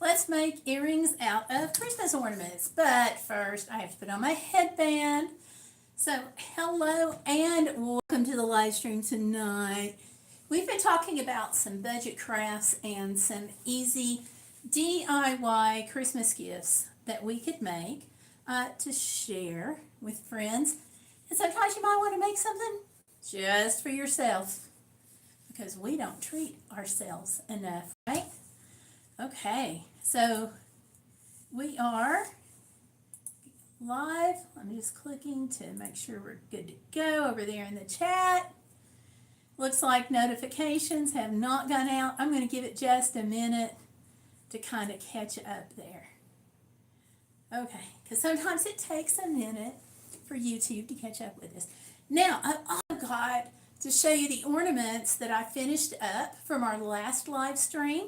let's make earrings out of Christmas ornaments. But first, I have to put on my headband. So, hello and welcome to the live stream tonight. We've been talking about some budget crafts and some easy DIY Christmas gifts that we could make to share with friends. And sometimes you might want to make something just for yourself because we don't treat ourselves enough, right? Okay, so we are live. I'm just clicking to make sure we're good to go over there in the chat. Looks like notifications have not gone out. I'm going to give it just a minute to kind of catch up there. Okay, because sometimes it takes a minute for YouTube to catch up with us. Now, I've got to show you the ornaments that I finished up from our last live stream.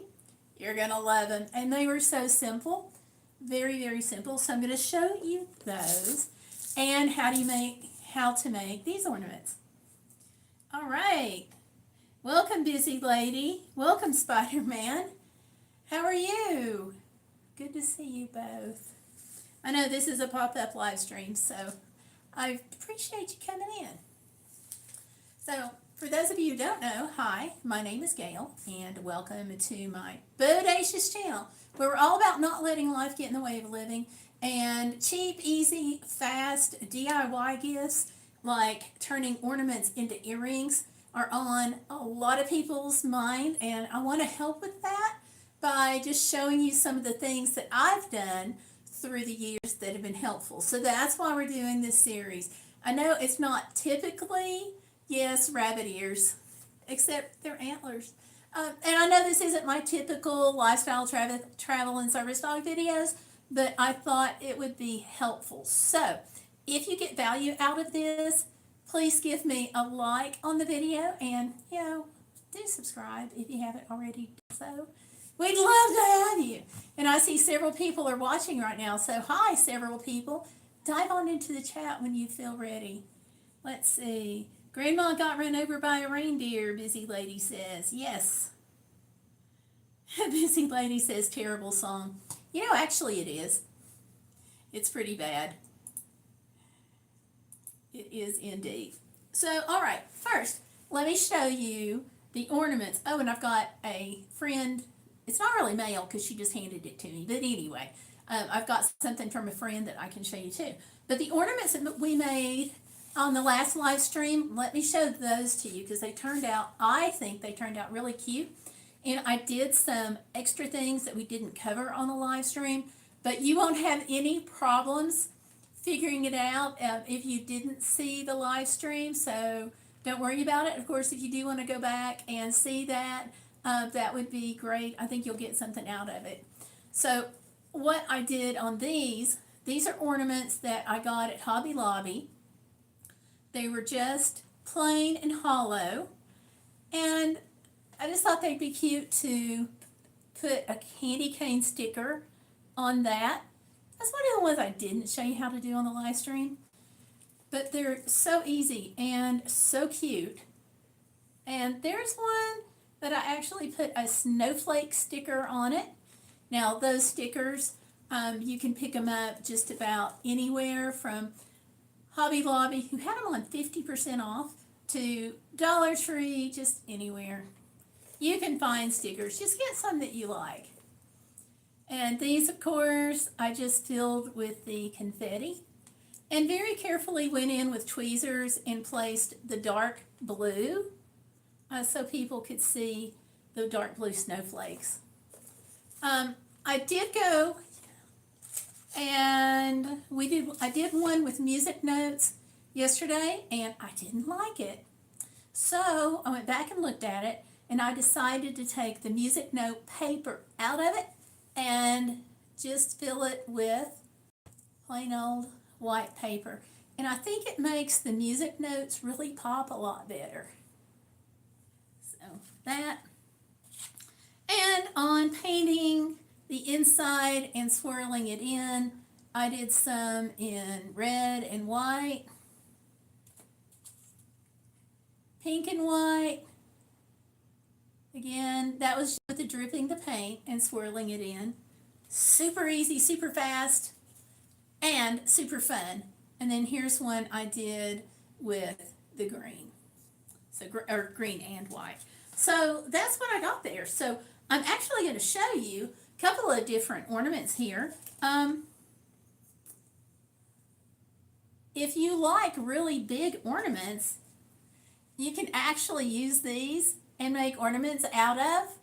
You're going to love them. And they were so simple. Very, very simple. So I'm going to show you those and how to make these ornaments. All right. Welcome, busy lady. Welcome, Spider-Man. How are you? Good to see you both. I know this is a pop-up live stream, so I appreciate you coming in. So, for those of you who don't know, hi, my name is Gail, and welcome to my Bodacious channel, where we're all about not letting life get in the way of living, and cheap, easy, fast DIY gifts, like turning ornaments into earrings, are on a lot of people's mind, and I want to help with that by just showing you some of the things that I've done through the years that have been helpful. So that's why we're doing this series. I know it's not typically, yes, rabbit ears, except they're antlers. And I know this isn't my typical lifestyle, travel, and service dog videos, but I thought it would be helpful. So if you get value out of this, please give me a like on the video and, do subscribe if you haven't already done so. We'd love to have you. And I see several people are watching right now, so hi, several people. Dive on into the chat when you feel ready. Let's see. Grandma got run over by a reindeer, busy lady says. Yes. Busy lady says terrible song. Actually it is. It's pretty bad. It is indeed. So, all right, first, let me show you the ornaments. Oh, and I've got a friend. It's not really mail because she just handed it to me. But anyway, I've got something from a friend that I can show you too. But the ornaments that we made on the last live stream, let me show those to you because I think they turned out really cute. And I did some extra things that we didn't cover on the live stream. But you won't have any problems figuring it out if you didn't see the live stream. So don't worry about it. Of course, if you do want to go back and see that, that would be great. I think you'll get something out of it. So what I did on these are ornaments that I got at Hobby Lobby. They were just plain and hollow. And I just thought they'd be cute to put a candy cane sticker on that. That's one of the ones I didn't show you how to do on the live stream. But they're so easy and so cute. And there's one that I actually put a snowflake sticker on it. Now those stickers, you can pick them up just about anywhere from Hobby Lobby, who had them on 50% off, to Dollar Tree, just anywhere. You can find stickers. Just get some that you like. And these, of course, I just filled with the confetti and very carefully went in with tweezers and placed the dark blue so people could see the dark blue snowflakes. I did go and I did one with music notes yesterday and I didn't like it. So I went back and looked at it and I decided to take the music note paper out of it and just fill it with plain old white paper. And I think it makes the music notes really pop a lot better. So that. And on painting the inside and swirling it in, I did some in red and white, pink and white. Again, that was with the dripping the paint and swirling it in. Super easy, super fast, and super fun. And then here's one I did with the green. So, or green and white. So that's what I got there. So I'm actually going to show you a couple of different ornaments here. If you like really big ornaments, you can actually use these and make ornaments out of.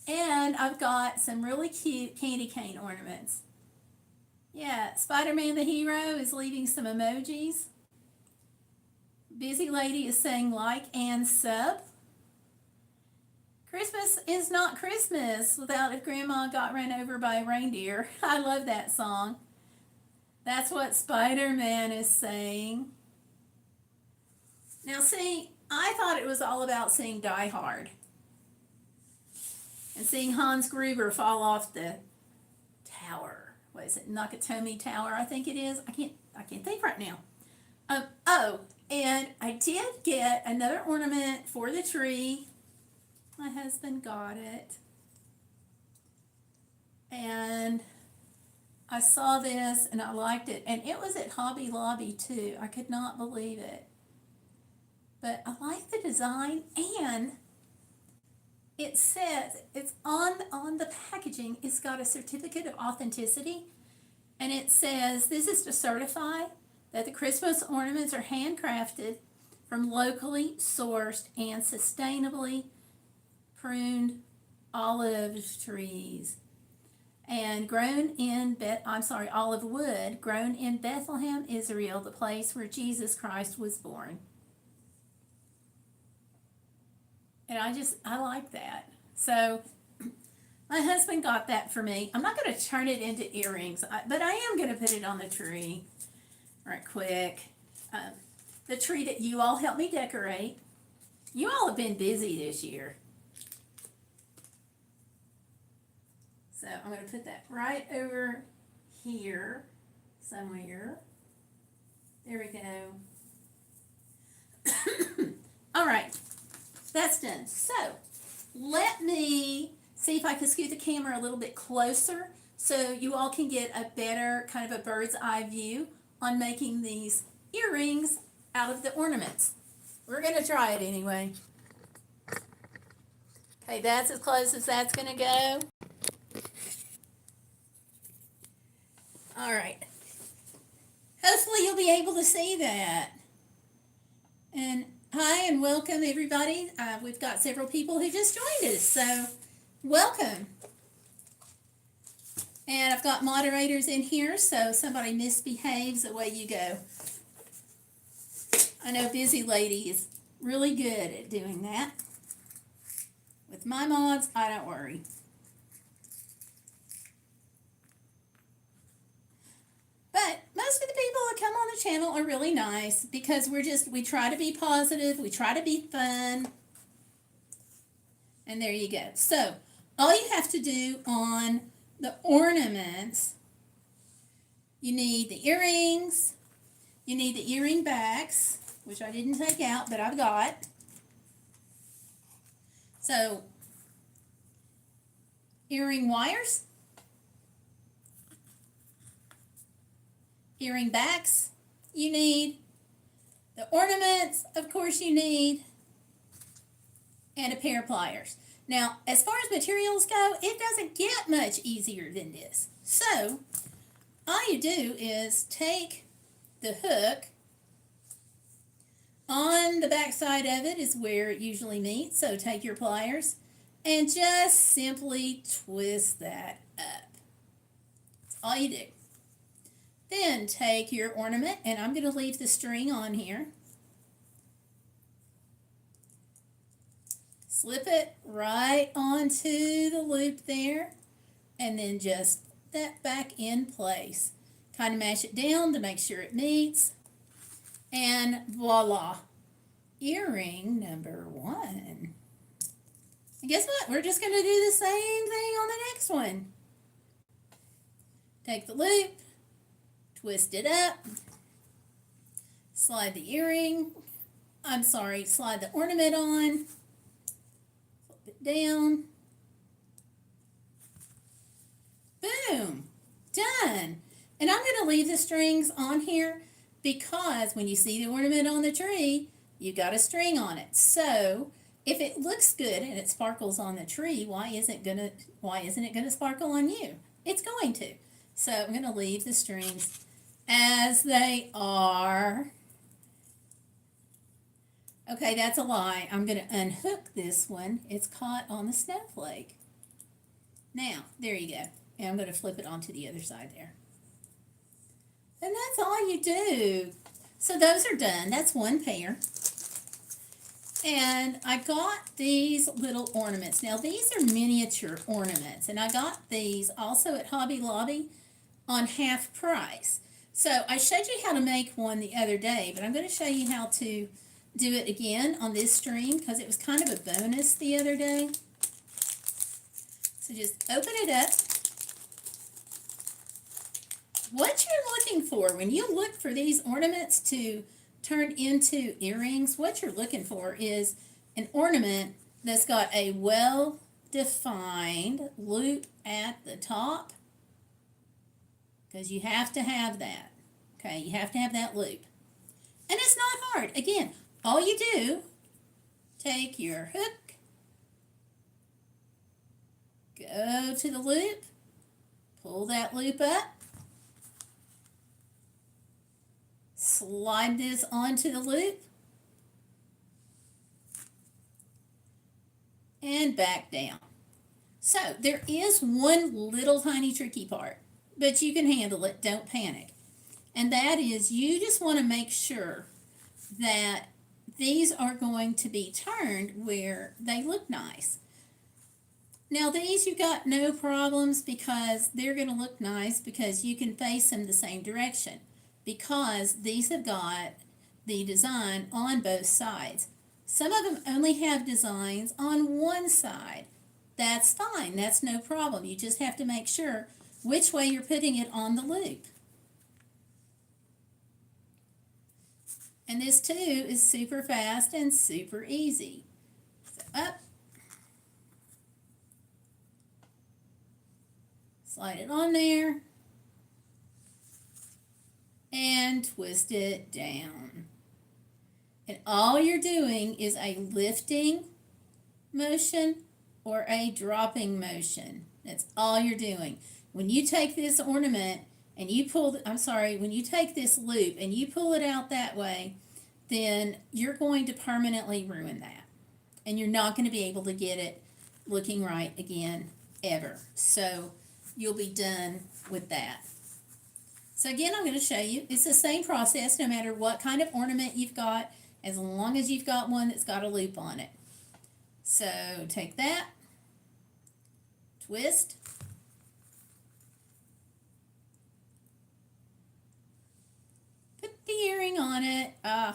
And I've got some really cute candy cane ornaments. Yeah, Spider-Man the hero is leaving some emojis. Busy lady is saying like and sub. Christmas is not Christmas without if Grandma got run over by a reindeer. I love that song. That's what Spider-Man is saying. Now see, I thought it was all about seeing Die Hard and seeing Hans Gruber fall off the tower. What is it, Nakatomi Tower, I think it is. I can't think right now. Oh, and I did get another ornament for the tree. My husband got it. And I saw this and I liked it. And it was at Hobby Lobby too. I could not believe it. But I like the design, and it says, it's on the packaging, it's got a certificate of authenticity. And it says, this is to certify that the Christmas ornaments are handcrafted from locally sourced and sustainably pruned olive trees and grown in olive wood grown in Bethlehem, Israel, the place where Jesus Christ was born. And I like that. So my husband got that for me. I'm not going to turn it into earrings, but I am going to put it on the tree right quick. The tree that you all helped me decorate. You all have been busy this year. So I'm going to put that right over here somewhere. There we go. All right, that's done. So let me see if I can scoot the camera a little bit closer so you all can get a better kind of a bird's eye view on making these earrings out of the ornaments. We're going to try it anyway. Okay, that's as close as that's going to go. All right. Hopefully you'll be able to see that. And hi and welcome everybody. We've got several people who just joined us, so welcome. And I've got moderators in here, so if somebody misbehaves, away you go. I know Busy Lady is really good at doing that. With my mods, I don't worry. But most of the people that come on the channel are really nice because we try to be positive, we try to be fun. And there you go. So, all you have to do on the ornaments, you need the earrings, you need the earring backs, which I didn't take out, but I've got. So, earring wires, earring backs you need, the ornaments, of course you need, and a pair of pliers. Now, as far as materials go, it doesn't get much easier than this. So, all you do is take the hook. On the back side of it is where it usually meets, so take your pliers and just simply twist that up. That's all you do. Then take your ornament, and I'm going to leave the string on here. Slip it right onto the loop there, and then just that back in place. Kind of mash it down to make sure it meets, and voila, earring number 1. And guess what? We're just going to do the same thing on the next one. Take the loop, twist it up, slide the slide the ornament on, flip it down, Boom, done. And I'm going to leave the strings on here because when you see the ornament on the tree, you got a string on it. So if it looks good and it sparkles on the tree, why isn't it gonna sparkle on you? It's going to. So I'm going to leave the strings as they are. Okay, that's a lie. I'm going to unhook this one. It's caught on the snowflake. Now, there you go. And I'm going to flip it onto the other side there. And that's all you do. So those are done. That's one pair. And I got these little ornaments. Now, these are miniature ornaments. And I got these also at Hobby Lobby on half price. So I showed you how to make one the other day, but I'm going to show you how to do it again on this stream because it was kind of a bonus the other day. So just open it up. What you're looking for when you look for these ornaments to turn into earrings, what you're looking for is an ornament that's got a well-defined loop at the top, because you have to have that. Okay, you have to have that loop. And it's not hard. Again, all you do, take your hook, go to the loop, pull that loop up, slide this onto the loop, and back down. So there is one little tiny tricky part, but you can handle it, don't panic. And that is you just want to make sure that these are going to be turned where they look nice. Now these you've got no problems because they're going to look nice because you can face them the same direction because these have got the design on both sides. Some of them only have designs on one side. That's fine, that's no problem. You just have to make sure which way you're putting it on the loop. And this too is super fast and super easy. So up, slide it on there, and twist it down. And all you're doing is a lifting motion or a dropping motion. That's all you're doing. When you take this ornament and you pull, when you take this loop and you pull it out that way, then you're going to permanently ruin that. And you're not going to be able to get it looking right again, ever. So you'll be done with that. So again, I'm going to show you. It's the same process no matter what kind of ornament you've got, as long as you've got one that's got a loop on it. So take that, twist, put the earring on it. I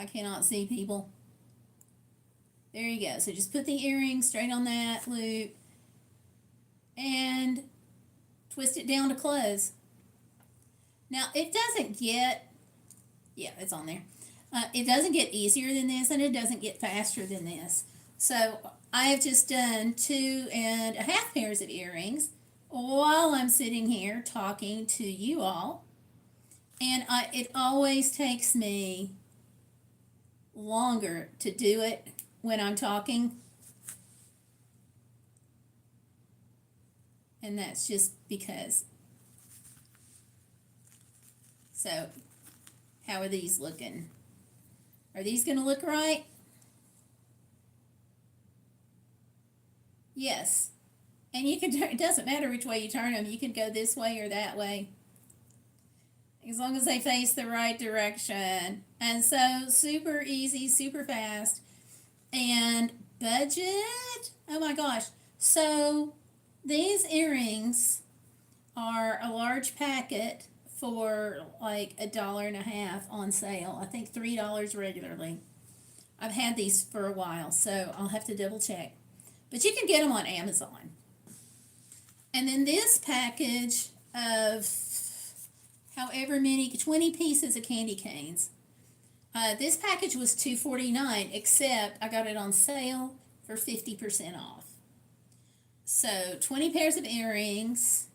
cannot see people. There you go. So just put the earring straight on that loop and twist it down to close. Now it doesn't get, yeah, it's on there. It doesn't get easier than this and it doesn't get faster than this. So I have just done 2.5 pairs of earrings while I'm sitting here talking to you all. And it always takes me longer to do it when I'm talking. And that's just because. So, how are these looking? Are these going to look right? Yes. And you can turn, it doesn't matter which way you turn them. You can go this way or that way, as long as they face the right direction. And so, super easy, super fast. And budget? Oh my gosh. So, these earrings are a large packet for like $1.50 on sale. I think $3 regularly. I've had these for a while, so I'll have to double check. But you can get them on Amazon. And then this package of however many, 20 pieces of candy canes. This package was $2.49, except I got it on sale for 50% off. So 20 pairs of earrings,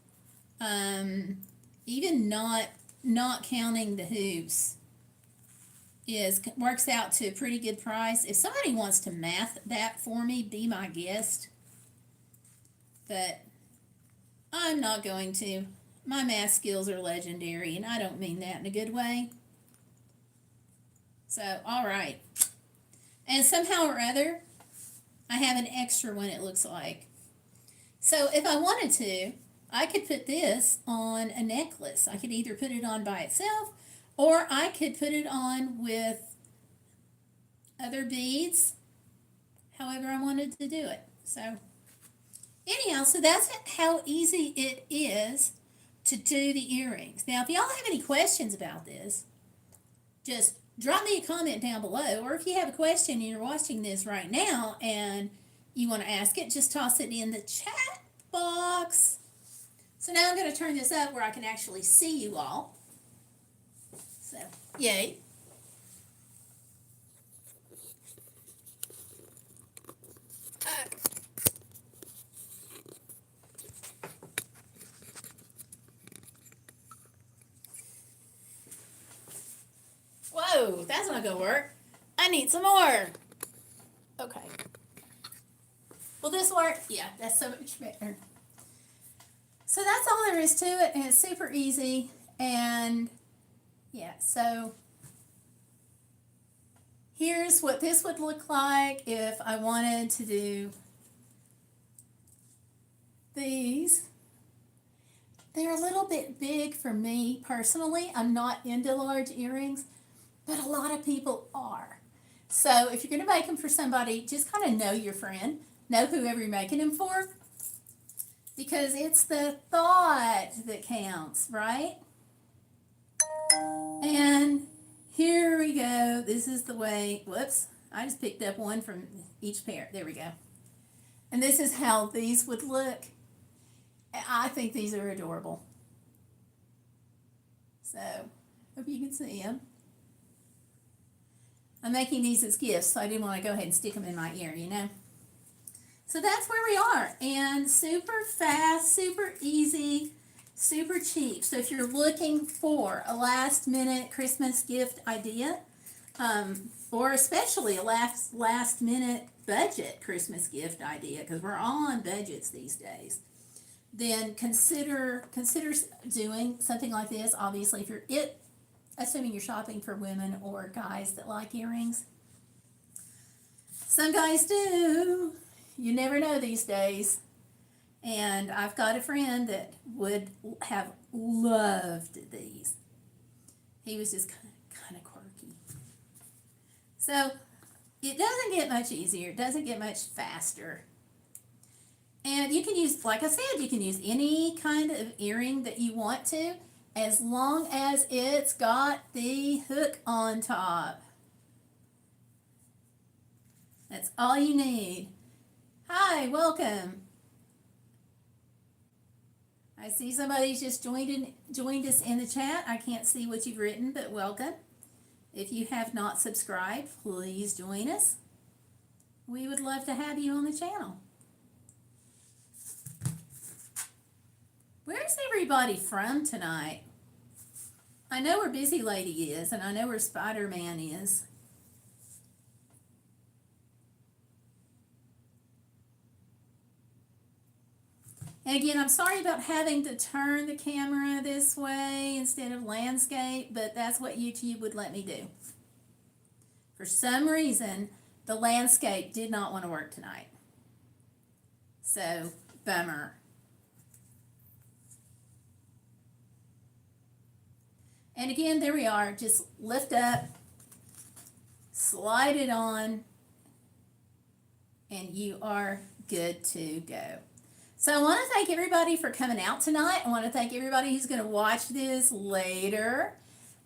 even not counting the hoops, works out to a pretty good price. If somebody wants to math that for me, be my guest. But I'm not going to. My math skills are legendary, and I don't mean that in a good way. So, all right. And somehow or other, I have an extra one, it looks like. So if I wanted to, I could put this on a necklace. I could either put it on by itself, or I could put it on with other beads, however I wanted to do it. So anyhow, so that's how easy it is to do the earrings. Now, if y'all have any questions about this, just drop me a comment down below, or if you have a question and you're watching this right now and you want to ask it, just toss it in the chat box. So now I'm going to turn this up where I can actually see you all. So, yay. Whoa, that's not going to work. I need some more. Okay. Will this work? Yeah, that's so much better. So that's all there is to it, and it's super easy. And yeah, so here's what this would look like if I wanted to do these. They're a little bit big for me personally. I'm not into large earrings, but a lot of people are. So if you're going to make them for somebody, just kind of know your friend, know whoever you're making them for, because it's the thought that counts, right? And here we go. This is the way, whoops, I just picked up one from each pair. There we go. And this is how these would look. I think these are adorable. So, hope you can see them. I'm making these as gifts, so I didn't want to go ahead and stick them in my ear, you know. So that's where we are. And super fast, super easy, super cheap. So if you're looking for a last minute Christmas gift idea, or especially a last minute budget Christmas gift idea, because we're all on budgets these days, then consider doing something like this. Obviously, if you're assuming you're shopping for women or guys that like earrings. Some guys do. You never know these days. And I've got a friend that would have loved these. He was just kind of quirky. So it doesn't get much easier. It doesn't get much faster. And you can use, like I said, you can use any kind of earring that you want to, as long as it's got the hook on top. That's all you need. Hi, welcome. I see somebody's just joined us in the chat. I can't see what you've written, but welcome. If you have not subscribed, please join us. We would love to have you on the channel. Where's everybody from tonight? I know where Busy Lady is, and I know where Spider-Man is. And again, I'm sorry about having to turn the camera this way instead of landscape, but that's what YouTube would let me do. For some reason, the landscape did not want to work tonight. So, bummer. And again, there we are. Just lift up, slide it on, and you are good to go. So I want to thank everybody for coming out tonight. I want to thank everybody who's going to watch this later.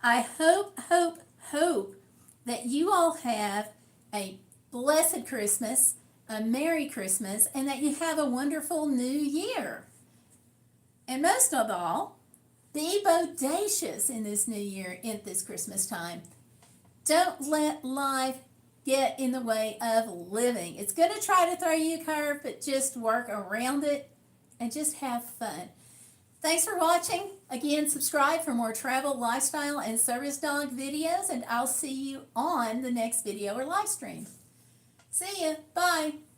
I hope that you all have a blessed Christmas, a Merry Christmas, and that you have a wonderful New Year. And most of all, be bodacious in this new year, in this Christmas time. Don't let life get in the way of living. It's going to try to throw you a curve, but just work around it and just have fun. Thanks for watching. Again, subscribe for more travel, lifestyle, and service dog videos, and I'll see you on the next video or live stream. See ya. Bye.